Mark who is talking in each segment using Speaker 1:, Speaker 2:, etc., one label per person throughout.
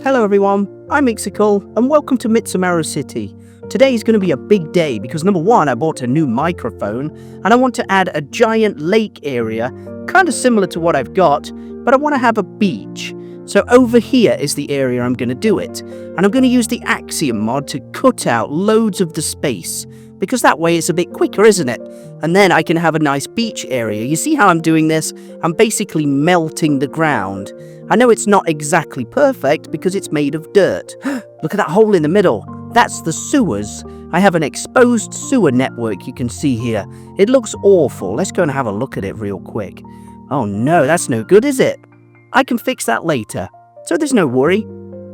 Speaker 1: Hello everyone, I'm Mitsumaru and welcome to Mitsumaru City. Today is going to be a big day because number one, I bought a new microphone and I want to add a giant lake area, kind of similar to what I've got, but I want to have a beach. So over here is the area I'm going to do it. And I'm going to use the Axiom mod to cut out loads of the space, because that way it's a bit quicker, isn't it? And then I can have a nice beach area. You see how I'm doing this? I'm basically melting the ground. I know it's not exactly perfect because it's made of dirt. Look at that hole in the middle. That's the sewers. I have an exposed sewer network you can see here. It looks awful. Let's go and have a look at it real quick. Oh no, that's no good, is it? I can fix that later, so there's no worry.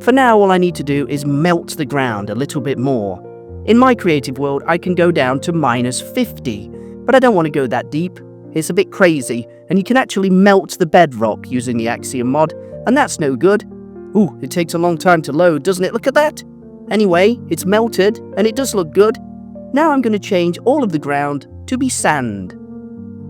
Speaker 1: For now, all I need to do is melt the ground a little bit more. In my creative world, I can go down to -50, but I don't want to go that deep. It's a bit crazy, and you can actually melt the bedrock using the Axiom mod, and that's no good. Ooh, it takes a long time to load, doesn't it? Look at that. Anyway, it's melted, and it does look good. Now I'm going to change all of the ground to be sand.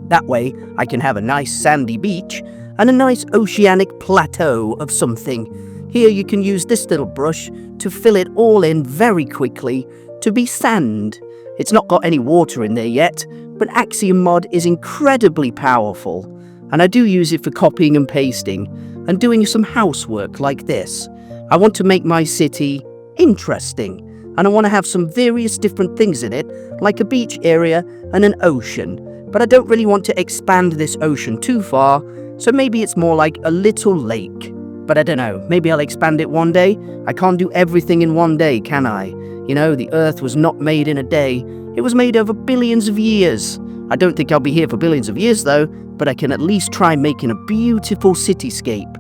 Speaker 1: That way, I can have a nice sandy beach and a nice oceanic plateau of something. Here you can use this little brush to fill it all in very quickly to be sand. It's not got any water in there yet, but Axiom mod is incredibly powerful, and I do use it for copying and pasting and doing some housework like this. I want to make my city interesting, and I want to have some various different things in it, like a beach area and an ocean, but I don't really want to expand this ocean too far, so maybe it's more like a little lake. But I don't know, maybe I'll expand it one day. I can't do everything in one day, can I? You know, the Earth was not made in a day. It was made over billions of years. I don't think I'll be here for billions of years though, but I can at least try making a beautiful cityscape.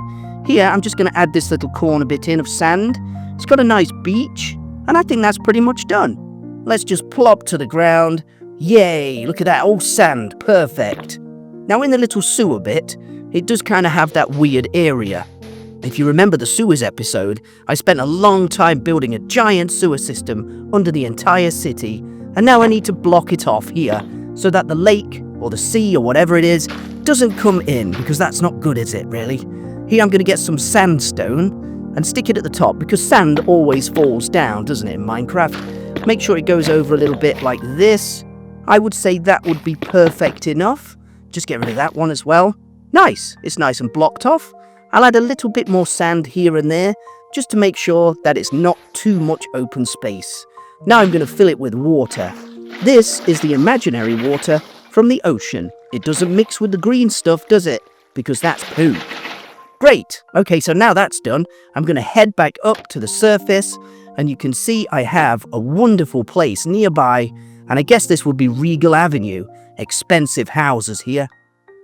Speaker 1: Here, I'm just going to add this little corner bit in of sand. It's got a nice beach, and I think that's pretty much done. Let's just plop to the ground. Yay, look at that, all sand, perfect. Now in the little sewer bit, it does kind of have that weird area. If you remember the sewers episode, I spent a long time building a giant sewer system under the entire city, and now I need to block it off here so that the lake, or the sea, or whatever it is, doesn't come in, because that's not good, is it, really? Here I'm going to get some sandstone and stick it at the top, because sand always falls down, doesn't it, in Minecraft? Make sure it goes over a little bit like this. I would say that would be perfect enough. Just get rid of that one as well. Nice, it's nice and blocked off. I'll add a little bit more sand here and there, just to make sure that it's not too much open space. Now I'm going to fill it with water. This is the imaginary water from the ocean. It doesn't mix with the green stuff, does it? Because that's poop. Great, okay, so now that's done, I'm going to head back up to the surface, and you can see I have a wonderful place nearby, and I guess this would be Regal Avenue. Expensive houses here.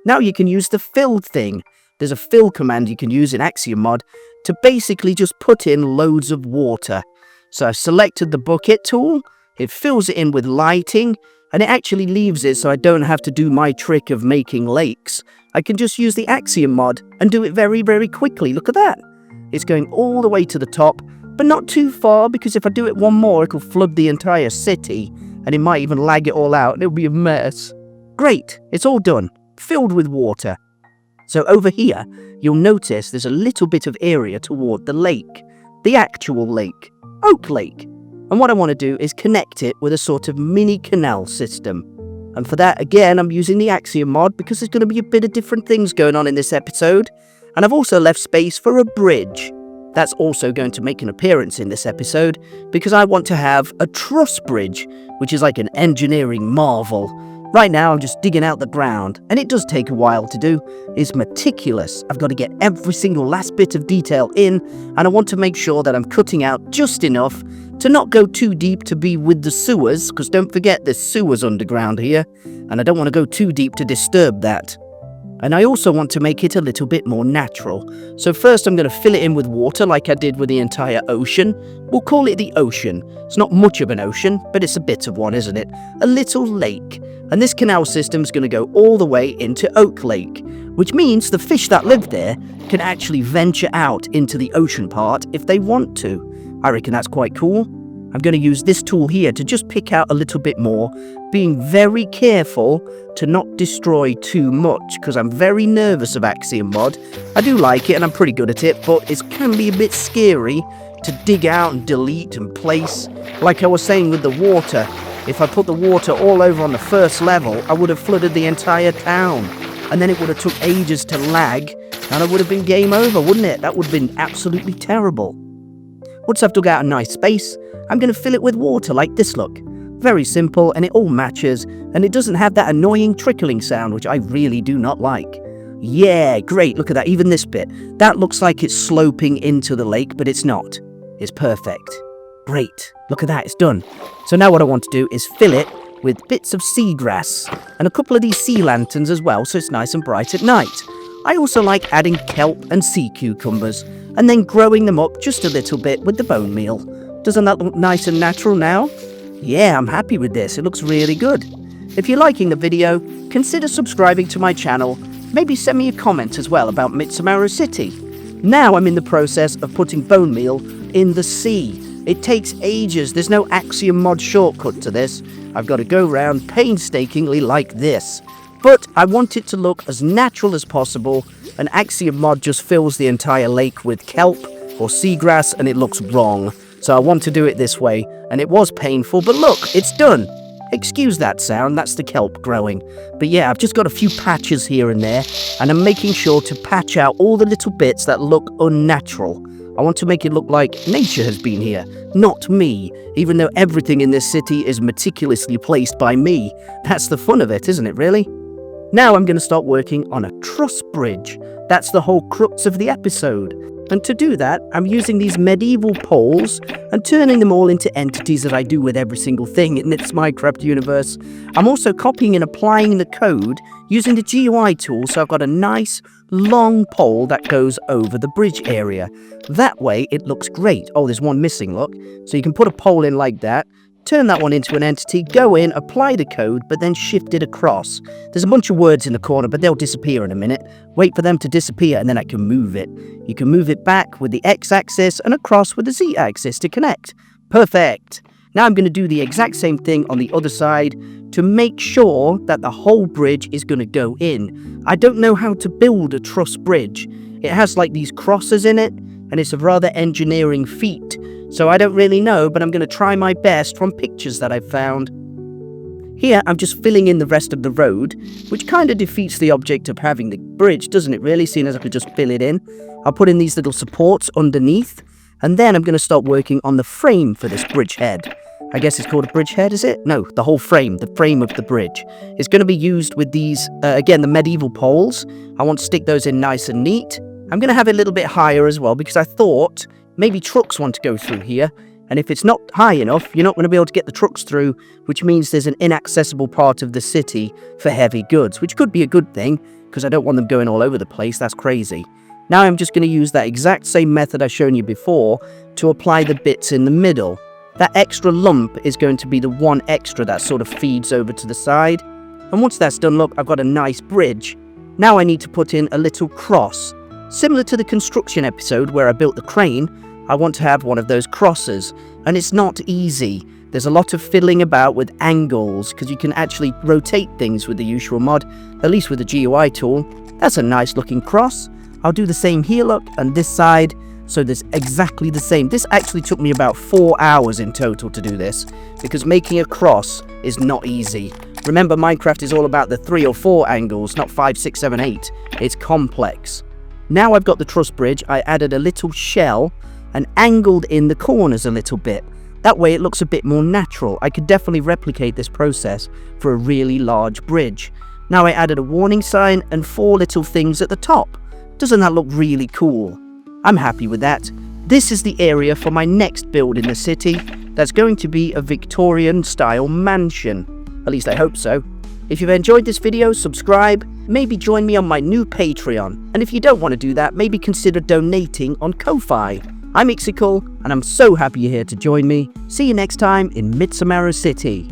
Speaker 1: Now you can use the fill thing. There's a fill command you can use in Axiom mod to basically just put in loads of water. So I've selected the bucket tool, it fills it in with lighting, and it actually leaves it so I don't have to do my trick of making lakes. I can just use the Axiom mod and do it very, very quickly. Look at that. It's going all the way to the top, but not too far, because if I do it one more, it'll flood the entire city, and it might even lag it all out, and it'll be a mess. Great, it's all done, filled with water. So over here, you'll notice there's a little bit of area toward the lake, the actual lake, Oak Lake. And what I want to do is connect it with a sort of mini canal system. And for that, again, I'm using the Axiom mod because there's going to be a bit of different things going on in this episode. And I've also left space for a bridge. That's also going to make an appearance in this episode because I want to have a truss bridge, which is like an engineering marvel. Right now, I'm just digging out the ground, and it does take a while to do. It's meticulous. I've got to get every single last bit of detail in, and I want to make sure that I'm cutting out just enough to not go too deep to be with the sewers, because don't forget there's sewers underground here, and I don't want to go too deep to disturb that. And I also want to make it a little bit more natural. So first I'm going to fill it in with water like I did with the entire ocean. We'll call it the ocean. It's not much of an ocean, but it's a bit of one, isn't it? A little lake. And this canal system is going to go all the way into Oak Lake, which means the fish that live there can actually venture out into the ocean part if they want to. I reckon that's quite cool. I'm going to use this tool here to just pick out a little bit more, being very careful to not destroy too much, because I'm very nervous of Axiom mod. I do like it and I'm pretty good at it, but it can be a bit scary to dig out and delete and place. Like I was saying with the water, if I put the water all over on the first level, I would have flooded the entire town. And then it would have took ages to lag, and it would have been game over, wouldn't it? That would have been absolutely terrible. Once I've dug out a nice space, I'm going to fill it with water like this, look. Very simple, and it all matches, and it doesn't have that annoying trickling sound, which I really do not like. Yeah, great, look at that, even this bit. That looks like it's sloping into the lake, but it's not. It's perfect. Great, look at that, it's done. So now what I want to do is fill it with bits of seagrass, and a couple of these sea lanterns as well, so it's nice and bright at night. I also like adding kelp and sea cucumbers, and then growing them up just a little bit with the bone meal. Doesn't that look nice and natural now? Yeah, I'm happy with this. It looks really good. If you're liking the video, consider subscribing to my channel. Maybe send me a comment as well about Mitsumaru City. Now I'm in the process of putting bone meal in the sea. It takes ages. There's no Axiom mod shortcut to this. I've got to go around painstakingly like this. But I want it to look as natural as possible. An Axiom mod just fills the entire lake with kelp or seagrass and it looks wrong. So I want to do it this way, and it was painful, but look, it's done. Excuse that sound, that's the kelp growing. But yeah, I've just got a few patches here and there, and I'm making sure to patch out all the little bits that look unnatural. I want to make it look like nature has been here, not me, even though everything in this city is meticulously placed by me. That's the fun of it, isn't it, really? Now I'm going to start working on a truss bridge. That's the whole crux of the episode. And to do that, I'm using these medieval poles and turning them all into entities that I do with every single thing in this Minecraft universe. I'm also copying and applying the code using the GUI tool, so I've got a nice long pole that goes over the bridge area. That way it looks great. Oh, there's one missing, look. So you can put a pole in like that, turn that one into an entity, go in, apply the code, but then shift it across. There's a bunch of words in the corner, but they'll disappear in a minute. Wait for them to disappear, and then I can move it. You can move it back with the X-axis and across with the Z-axis to connect. Perfect! Now I'm going to do the exact same thing on the other side to make sure that the whole bridge is going to go in. I don't know how to build a truss bridge. It has like these crosses in it, and it's a rather engineering feat. So I don't really know, but I'm going to try my best from pictures that I've found. Here, I'm just filling in the rest of the road, which kind of defeats the object of having the bridge, doesn't it really, seeing as I could just fill it in. I'll put in these little supports underneath, and then I'm going to start working on the frame for this bridge head. I guess it's called a bridge head, is it? No, the whole frame, the frame of the bridge. It's going to be used with these, again, the medieval poles. I want to stick those in nice and neat. I'm going to have it a little bit higher as well, because I thought maybe trucks want to go through here, and if it's not high enough, you're not going to be able to get the trucks through, which means there's an inaccessible part of the city for heavy goods, which could be a good thing, because I don't want them going all over the place. That's crazy. Now I'm just going to use that exact same method I've shown you before to apply the bits in the middle. That extra lump is going to be the one extra that sort of feeds over to the side. And once that's done, look, I've got a nice bridge. Now I need to put in a little cross. Similar to the construction episode where I built the crane, I want to have one of those crosses, and it's not easy. There's a lot of fiddling about with angles, because you can actually rotate things with the usual mod, at least with the GUI tool. That's a nice looking cross. I'll do the same here, look, and this side, so there's exactly the same. This actually took me about 4 hours in total to do this, because making a cross is not easy. Remember, Minecraft is all about the 3 or 4 angles, not 5, 6, 7, 8. It's complex. Now I've got the truss bridge, I added a little shell and angled in the corners a little bit. That way it looks a bit more natural. I could definitely replicate this process for a really large bridge. Now I added a warning sign and 4 little things at the top. Doesn't that look really cool? I'm happy with that. This is the area for my next build in the city. That's going to be a Victorian style mansion. At least I hope so. If you've enjoyed this video, subscribe, maybe join me on my new Patreon. And if you don't want to do that, maybe consider donating on Ko-Fi. I'm Ixical, and I'm so happy you're here to join me. See you next time in Mitsumaru City.